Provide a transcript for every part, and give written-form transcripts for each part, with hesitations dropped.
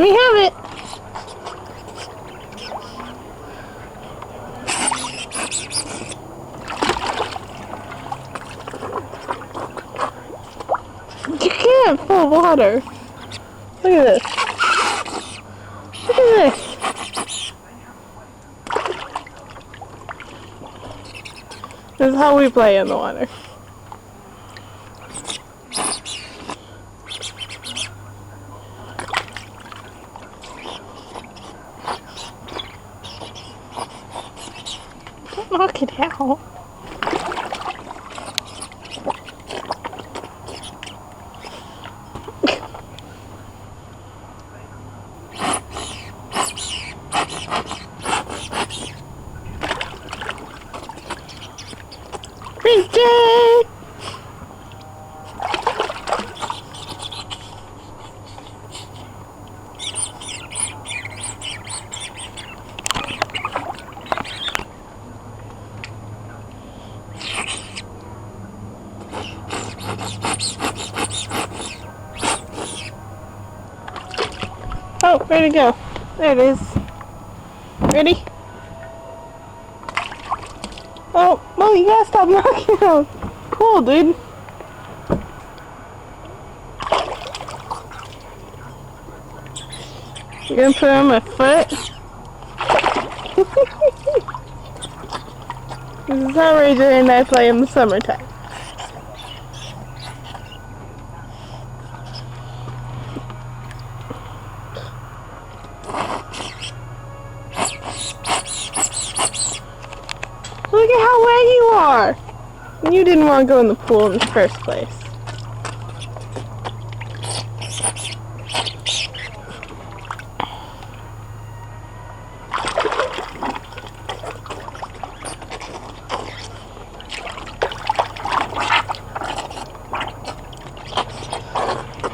Let me have it. You can't pull water. Look at this. Look at this. This is how we play in the water. Don't knock it out. Bridget! Oh, where'd it go? There it is. Ready? Oh, well, you gotta stop knocking out. Cool, dude. You're gonna put it on my foot? This is how Ranger and I play in the summertime. Look at how wet you are! You didn't want to go in the pool in the first place.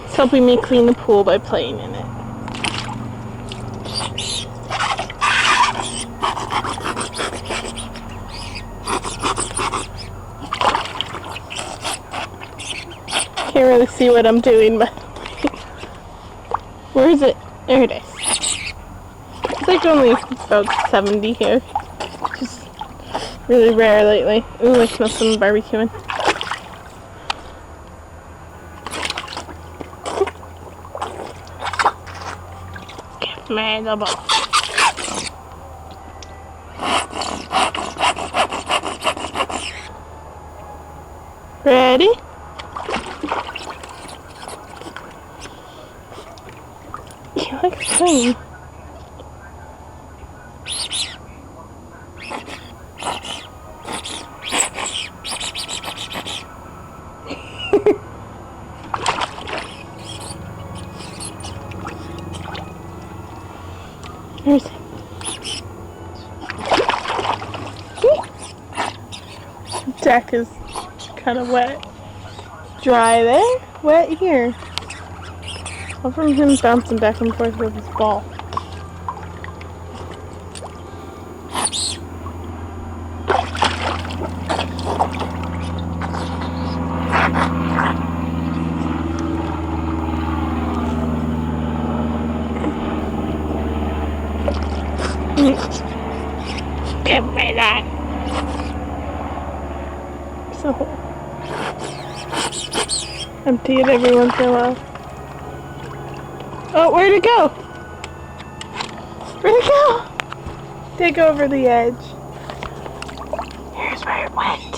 It's helping me clean the pool by playing in it. Can't really see what I'm doing, but where is it? There it is. It's like only about 70 here. Just really rare lately. Ooh, I smell some barbecuing. Give me the ball. Ready? You like playing. Here's it. Deck is kind of wet. Dry there, wet here. All from him bouncing back and forth with his ball. Give me that. So empty it every once in a while. Oh, where'd it go? Where'd it go? Dig over the edge. Here's where it went.